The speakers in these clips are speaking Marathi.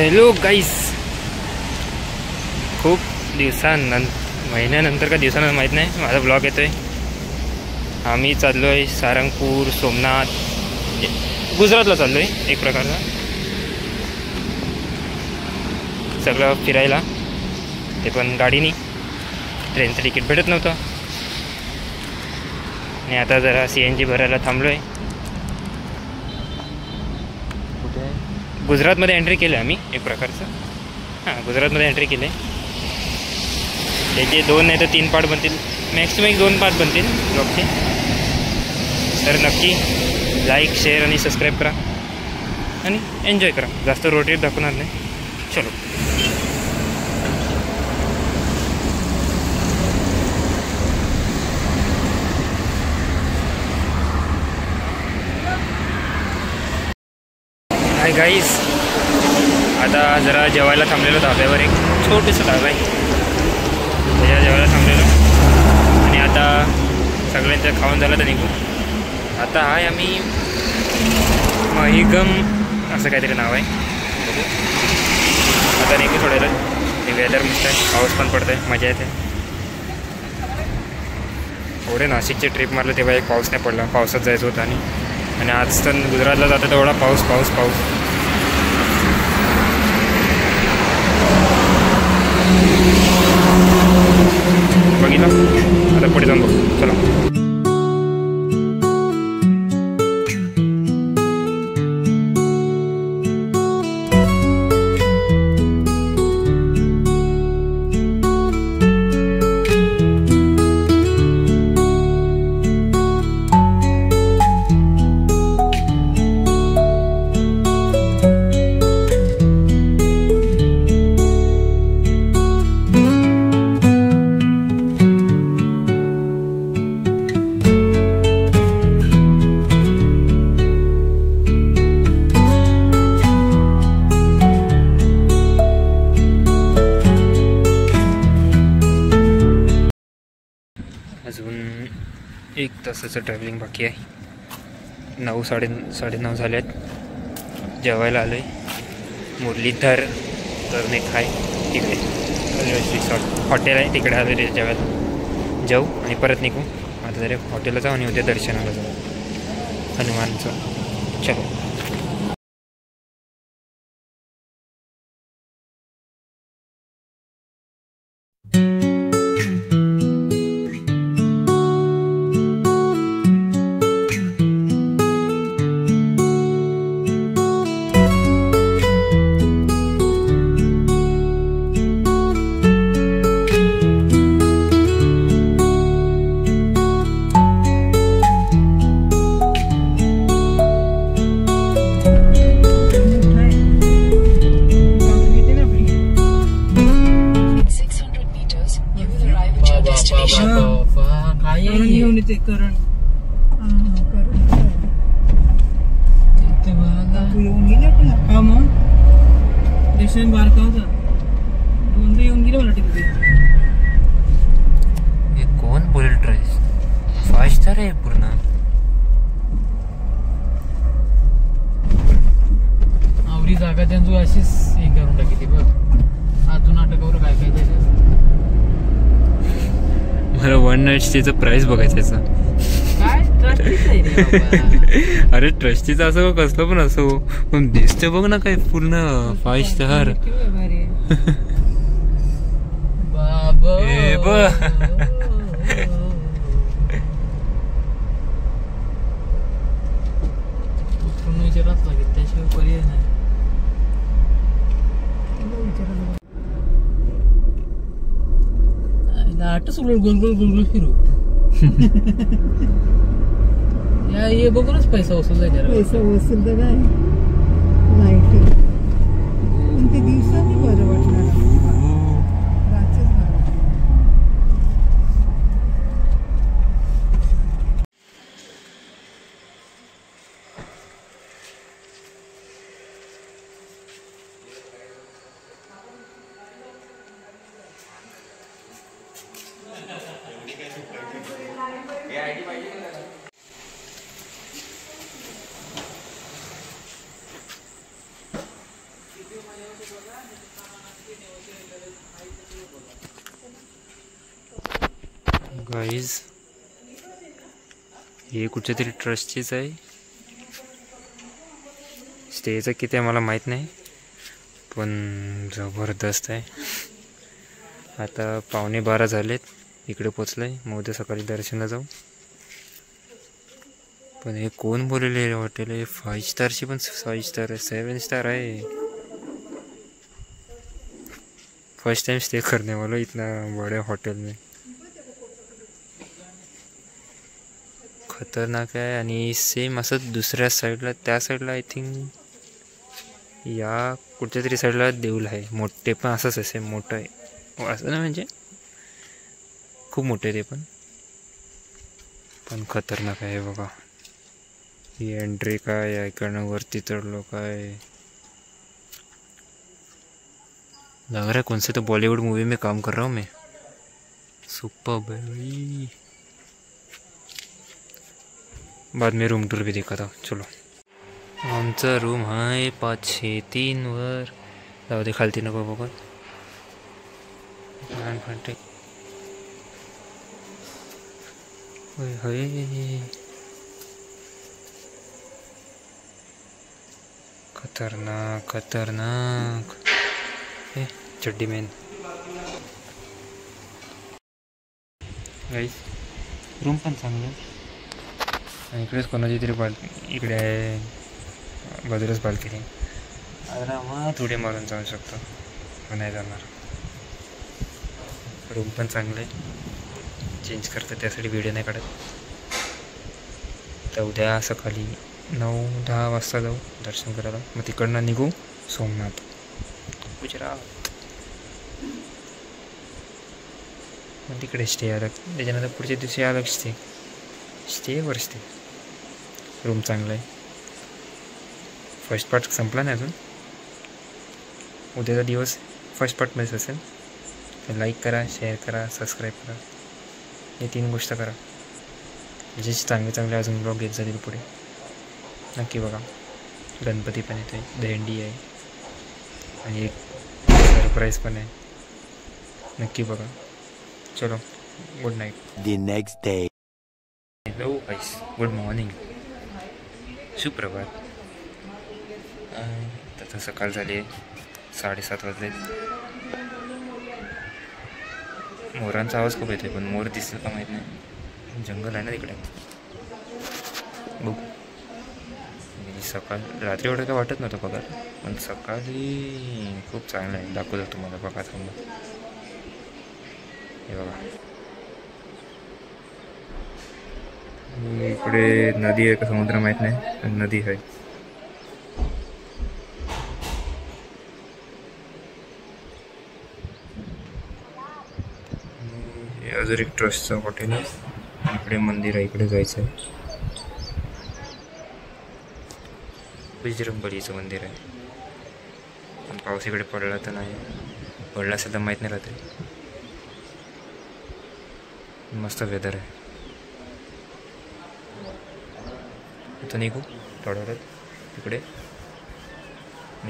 हॅलो गाईस, खूप महिन्यानंतर का दिवसानंतर माहीत नाही माझा ब्लॉग येतो आहे. आम्ही चाललो आहे सारंगपूर, सोमनाथ, गुजरातला चाललो आहे एक प्रकारचा सगळं फिरायला. ते पण गाडीने, ट्रेनचं तिकीट भेटत नव्हतं आणि आता जरा CNG भरायला थांबलो आहे. गुजरातमध्ये एंट्री केलं आम्ही एक प्रकारचं. गुजरातमध्ये एंट्री केलं आहे. त्याचे 2 नाही तर 3 पार्ट बनतील, मॅक्सिमम 2 पार्ट बनतील ब्लॉगचे. तर नक्की लाईक, शेअर आणि सबस्क्राईब करा आणि एन्जॉय करा. जास्त रोड ट्रिप दाखवणार नाही. चलो. हाय गाईस, आता जरा जेवायला थांबलेलो धाब्यावर. एक छोटंसं धाबा आहे, त्याच्या जेवायला थांबलेलो आणि आता सगळ्यांचं खाऊन झालं तर निघू. आता आहे आम्ही महिगम असं काहीतरी नाव आहे. आता निघू थोड्या वेळात. ते वेदर मस्त आहे, पाऊस पण पडतो आहे, मजा येते. थोडे नाशिकची ट्रिप मारलं तेव्हा एक पाऊस नाही पडला, पावसात जायचं होतं. आणि आज तर गुजरातला जातं तेवढा पाऊस पाऊस पाऊस. बघितलं, आता पुढे जाऊन बघू. चला. अजून 1 तासाचं ट्रॅव्हलिंग बाकी आहे. 9 साडेनऊ झाले आहेत. जेवायला आलो आहे मुरलीधर कर्णिक आहे तिकडे, रिसॉर्ट हॉटेल आहे तिकडे आलो आहे जेवायला. जाऊ आणि परत निघू. आता जरा हॉटेलला जाऊ आणि उद्या दर्शनाला जाऊ हनुमानचं. चलो. कोण बुलेट रेस 5 स्टार आहे पूर्ण. आवडी जागा त्यांची अशीच हे करून टाकी बघ. अजून नाटकावर काय काय त्याच्यात. मला 1 नाईट स्टेचं प्राइस बघायचं. काय ट्रस्टीच आहे रे बाबा. अरे ट्रस्टीचं असं कसलं पण असो, पण दिसते बघ ना काय पूर्ण 5 स्टार. बाबा विचाराच लागेल, त्याशिवाय पर्याय नाही. आठच उलट गोल गोल गोल गोल फिरू. या हे बघूनच पैसा वसूल जायचा. पैसा वसूल तर काय लाईट ते दिवसांनी बरं वाटणार. गाईज हे कुठच्या तरी ट्रस्टचीच आहे. स्टेचं किती आहे मला माहीत नाही, पण जबरदस्त आहे. आता 11:15 झालेत, इकडे पोचलो आहे. मग उद्या सकाळी दर्शनला जाऊ. पण हे कोण बोललेले हॉटेल आहे? 5 स्टारची पण 5 स्टार आहे, 7 स्टार आहे. फर्स्ट टाइम स्टे करने वाला इतना बड़े होटल में. खतरनाक आहे. आणि सेम असं दुसऱ्या साईडला, त्या साईडला आय थिंक या कुठच्या तरी साईडला देऊळ आहे मोठे, पण असंच आहे, सेम मोठं आहे असं ना, म्हणजे खूप मोठे आहे ते पण खतरनाक आहे बघा. ही एंट्री काय आहे, इकडनं वरती चढलो काय, लग रहा है कौन से तो बॉलीवुड मूवी में काम कर रहा हूँ मैं. सुपर भाई. बाद में रूम टूर भी देखा था. चलो आमचा रूम आहे 503 वर. जाऊ दे, खालती नको बघा. खतरनाक खतरनाक. चड्डी मेन गाईस. रूम पण चांगलं आहे. आणि इकडेच कोणाची तरी इकडे आहे बाजूलाच बाल्कनी. आरामात उडी मारून जाऊ शकतो, पण नाही जाणार. रूम पण चांगलं आहे. चेंज करतं त्यासाठी व्हिडिओ नाही काढत. तर उद्या सकाळी 9-10 वाजता जाऊ दर्शन करायला. मग तिकडनं निघू सोमनाथ, गुजरात. मग तिकडे स्टे अलग, त्याच्यानंतर पुढच्या दिवशी अलग स्टेवर स्टे. रूम चांगला आहे. फर्स्ट पार्ट संपला नाही अजून, उद्याचा दिवस फर्स्ट पार्टमध्येच असेल. तर लाईक करा, शेअर करा, सबस्क्राईब करा, हे 3 गोष्ट करा. ज्याचे चांगले अजून ब्लॉग येत जातील पुढे. नक्की बघा. गणपती पण येतो आहे, दहीहंडी आहे आणि एक सरप्राईज पण आहे. नक्की बघा. चलो, good night. The next day. Hello guys, good morning, सुप्रभात. आता सकाळ झाली आहे, 7:30 वाजले. मोरांचा आवाज खूप येतो, पण मोर दिसेल का माहीत नाही. जंगल आहे ना तिकडे. बघू. सकाळ रात्री एवढं काय वाटत नव्हतं बघा, पण सकाळी खूप चांगलं आहे. दाखवतो तुम्हाला बघा. थांबा, हे बघा. इकडे नदी आहे का समुद्र माहीत नाही, पण नदी आहे. अजून एक ट्रस्टचं हॉटेल आहे. इकडे मंदिर आहे, इकडे जायचं आहे. बजरंगबलीचं मंदिर आहे. पण पाऊस इकडे पडला तर नाही, पडला असेल तर माहीत नाही राहते. मस्त वेदर आहे. आता निघू थोड्या वेळात तिकडे.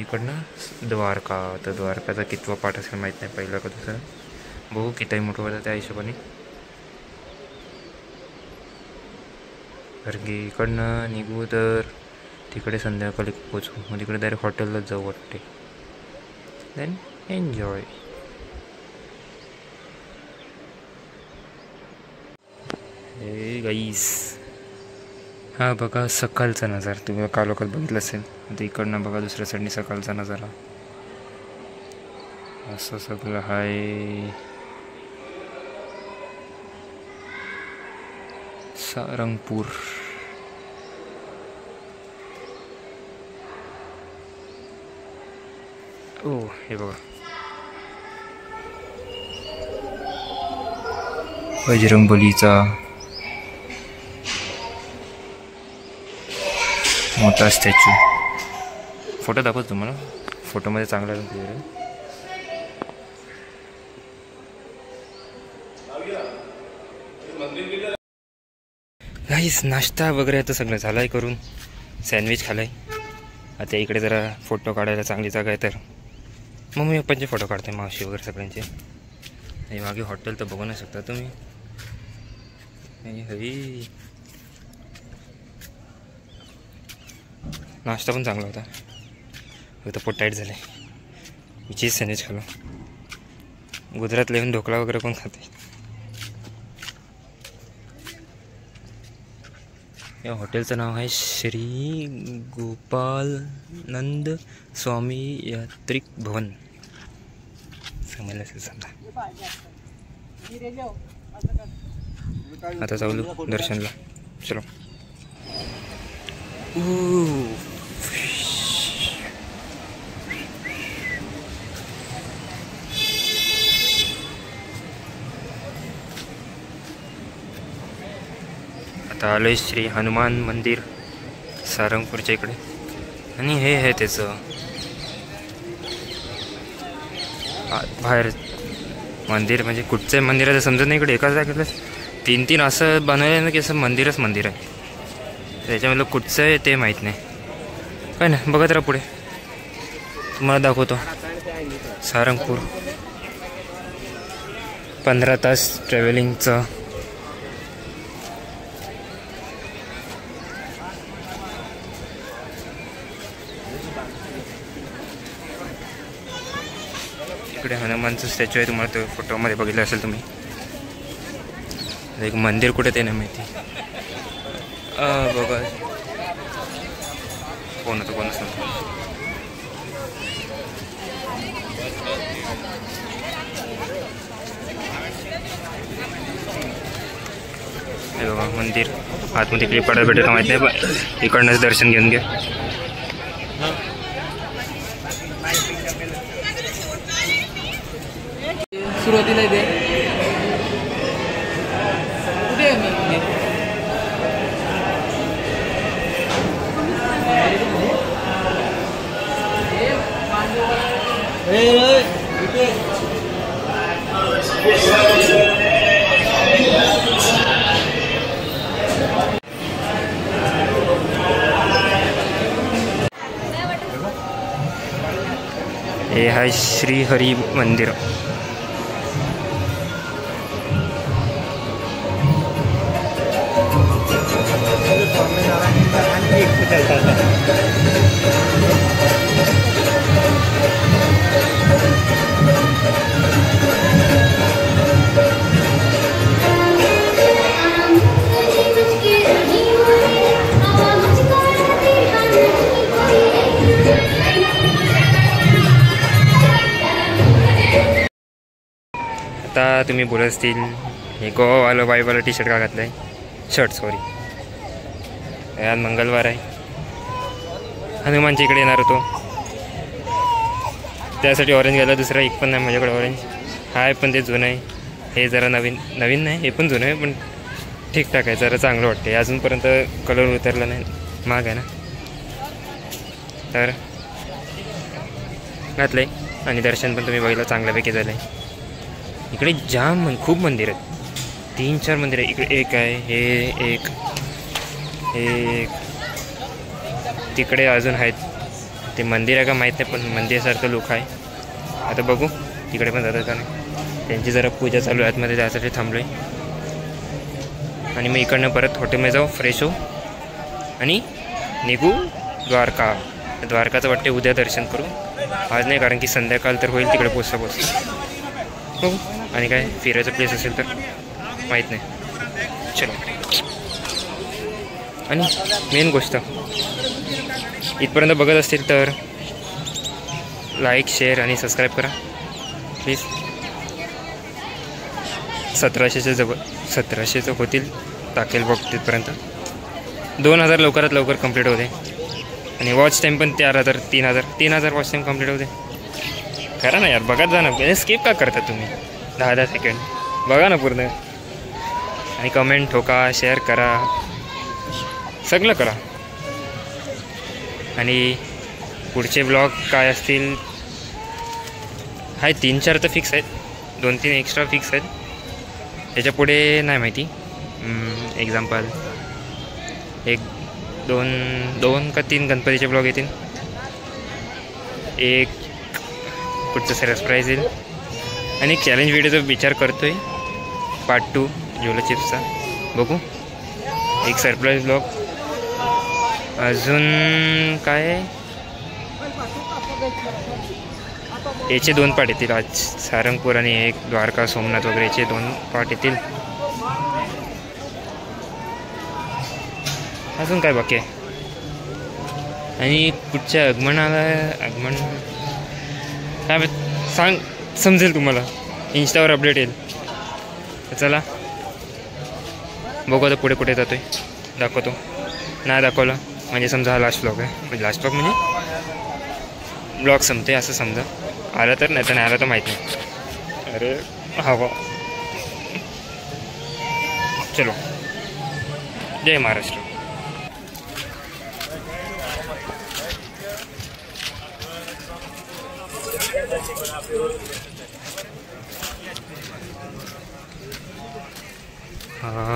इकडनं द्वारका. तर द्वारकाचा कितवा पाठ असेल माहीत नाही, पहिला का दुसरा. बघू कितीही मोठं होतं त्या हिशोबाने. कारण की इकडनं निघू तर तिकडे संध्याकाळी पोचू. मग तिकडे डायरेक्ट हॉटेललाच जाऊ वाटते. Then enjoy. हे गाईस, हा बघा सकाळचा नजारा. तुम्ही कालोखात बघितलं असेल. आता इकडनं बघा दुसऱ्या साईडने सकाळचा नजारा. असं सगळं आहे. सारंगपूर. ओ हे बघा, बजरंगबलीचा मोठा स्टॅच्यू. फोटो दाखवतो तुम्हाला. फोटोमध्ये चांगला आहे. गाईस, नाश्ता वगैरे आता सगळं झालं आहे करून. सँडविच खालं आहे. आता इकडे जरा फोटो काढायला चांगली जागा आहे, तर मम्मी पप्पांचे फोटो काढते, मावशी वगैरे सगळ्यांचे. हे मागे हॉटेल तर बघू नाही शकता तुम्ही. हई नाश्ता पण चांगला होता. तर पोट टाईट झालं आहे. चीज सँडविच खालो. गुजरातला येऊन ढोकळा वगैरे कोण खाते. या हॉटेलचं नाव आहे श्री गोपालनंद स्वामी यात्रिक भवन. समजलं असेल समजा. आता जाऊ दर्शनला. चलो. आता आलोय श्री हनुमान मंदिर सारंगपूरच्या इकडे. आणि हे आहे त्याचं बाहेर मंदिर. म्हणजे कुठचं मंदिर आहे समजत नाही. इकडे एकाच जागेला 3-3 असं बनवलं ना की असं मंदिरच मंदिर आहे. त्याच्यामधलं कुठचं आहे ते माहीत नाही. काय ना बघत राहा पुढे, तुम्हाला दाखवतो. सारंगपूर 15 तास ट्रॅव्हलिंगचं. इकडे हनुमानचं स्टॅच्यू आहे. तुम्हाला तो फोटोमध्ये बघितलं असेल तुम्ही. एक मंदिर कुठे ते नाही माहिती. बघा कोण होतं कोणच नव्हतं. हे बघा मंदिर. आतमध्ये क्लिप काढायला भेटेल का माहीत नाही, पण इकडनंच दर्शन घेऊन घ्या. सुरुवातीला इथे कुठे आहे मंदिर? हे आहे श्री हरी मंदिर. आता तुम्ही बोलत असतील हे गोवावालं बाईवाला टी शर्ट का घातलं आहे. Shirt sorry. आज मंगळवार आहे. हनुमानच्या इकडे येणार होतो, त्यासाठी ऑरेंज घ्यायला. दुसरा एक पण नाही माझ्याकडे ऑरेंज. आहे पण ते जुनं आहे. हे जरा नवीन नाही, हे पण जुनं आहे पण ठीकठाक आहे. जरा चांगलं वाटते. अजूनपर्यंत कलर उतरला नाही. महाग आहे ना, तर घातलं आहे. आणि दर्शन पण तुम्ही बघितलं चांगल्यापैकी झालं आहे. इकडे खूप मंदिर आहेत. 3-4 मंदिर आहे. इकडे एक आहे, हे एक तिकडे अजून आहेत. ते मंदिर आहे का माहीत नाही, पण मंदिरासारखं लोक आहे. आता बघू तिकडे पण जातात का नाही. त्यांची जरा पूजा चालू आहे आतमध्ये, त्यासाठी थांबलो आहे. आणि मी इकडनं परत हॉटेलमध्ये जाऊ, फ्रेश होऊ आणि निघू द्वारकाचं वाटते उद्या दर्शन करू. आज नाही, कारण की संध्याकाळ तर होईल तिकडे पोचता बघू. आणि काय फिरायचं प्लेस असेल तर माहीत नाही. चलो. आणि मेन गोष्ट, इथपर्यंत बघत असतील तर लाईक, शेअर आणि सबस्क्राईब करा प्लीज. 1700 होतील टाकेल बघ तिथपर्यंत. 2000 लवकरात लवकर कंप्लीट होते. आणि वॉच टाईम पण 3000 वॉच टाईम कंप्लीट होते. करा ना यार, बघत जा ना. स्किप का करता तुम्ही? 10 सेकंड बघा ना पूर्ण. आणि कमेंट ठोका, शेअर करा, सगळं करा. आणि पुढचे ब्लॉग काय असतील, हाय 3-4 तर फिक्स आहेत. 2-3 एक्स्ट्रा फिक्स आहेत. त्याच्या पुढे नाही माहिती. एक्झाम्पल 1-2 का 3 गणपतीचे ब्लॉग येतील. एक पुढचं सरप्राईज येईल. आणि चॅलेंज व्हिडिओचा विचार करतोय पार्ट 2 जोलो चिप्सचा. बघू. एक सरप्राईज ब्लॉग. अजून काय याचे 2 पार्ट येतील आज. सारंगपूर आणि एक द्वारका सोमनाथ वगैरे याचे 2 पार्ट येतील. अजून काय बाकी आहे. आणि पुढच्या आगमन काय सांग समजेल तुम्हाला. इंस्टावर अपडेट येईल. तर चला बघू आता पुढे कुठे जातो आहे. दाखवतो. नाही दाखवलं म्हणजे समजा हा लास्ट ब्लॉग आहे. लास्ट ब्लॉग म्हणजे ब्लॉग संपते असं समजा. आलं तर नाही तर नाही आलं तर माहीत नाही. अरे हवा. चलो. जय महाराष्ट्र.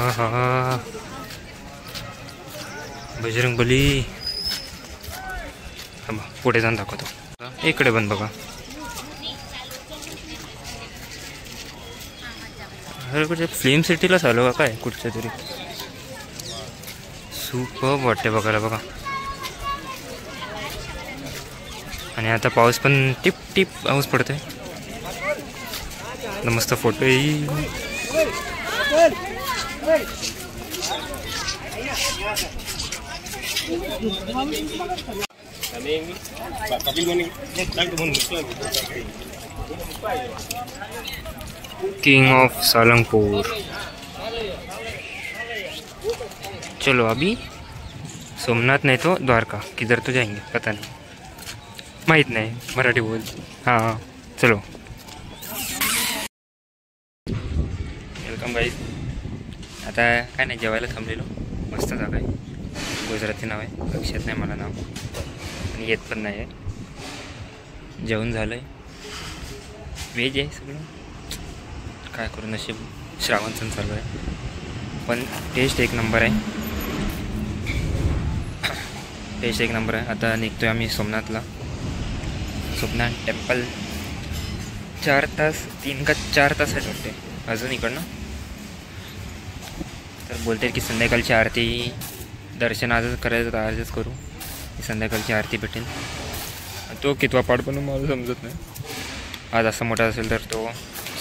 हा बजरंगबली. पुढे जाऊन दाखवतो. इकडे पण बघा. अरे कुठे फिल्म सिटीलाच आलो का काय कुठच्या तरी. सुपर्ब वाटते बघायला बघा. आणि आता पाऊस पण टिप टिप पाऊस पडतोय. मस्त फोटो येईल. King of Salangpur. चलो अभी सोमनाथ नहीं तो द्वारका किधर तो जाएंगे पता नहीं. माहीत नाही मराठी बोल. हां चलो. Welcome guys. आता काय नाही जेवायला थांबलेलो. मस्त जागा आहे. गुजराती नाव आहे. लक्षात नाही मला नाव आणि येत पण नाही आहे. जेवण झालं आहे. व्हेज आहे सगळं. काय करू नशीब. श्रावण सण चालू आहे पण टेस्ट एक नंबर आहे. टेस्ट एक नंबर आहे. आता निघतो आहे आम्ही सोमनाथला. सोमनाथ टेम्पल 4 तास 3 का 4 तास आहे वाटते अजून इकडनं. तर बोलते की संध्याकाळची आरती दर्शन आजच करायचं तर आजच करू. संध्याकाळची आरती भेटेल. तो कितवा पार्ट पण मला समजत नाही. आज असा मोठा असेल तर तो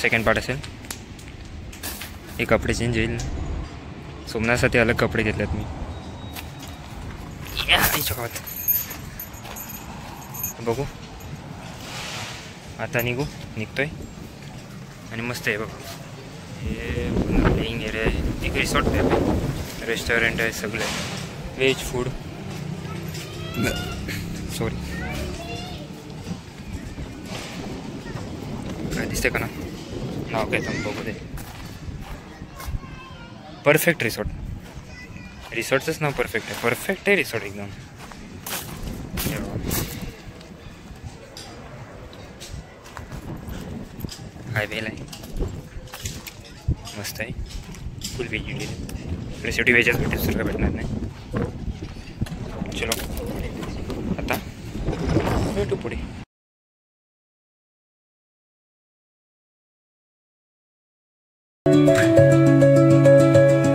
सेकंड पार्ट असेल. हे कपडे चेंज होईल. सोमनाथसाठी अलग कपडे घेतलेत मी. बघू आता निघतोय. आणि मस्त आहे बघा. हे प्लेइंग एरिया आहे. एक रिसॉर्ट आहे. रेस्टॉरंट आहे. सगळं आहे. Veg food. सॉरी काय दिसते का ना नाव काय तर बघू दे. Perfect resort. रिसॉर्टचंच नाव परफेक्ट आहे. परफेक्ट आहे रिसॉर्ट एकदम. हायवेला आहे. मस्त आहे. Full vegetarian. आपल्या शेवटी व्हेजच भेटेल. सगळं भेटणार नाही. चलो आता भेटू पुढे.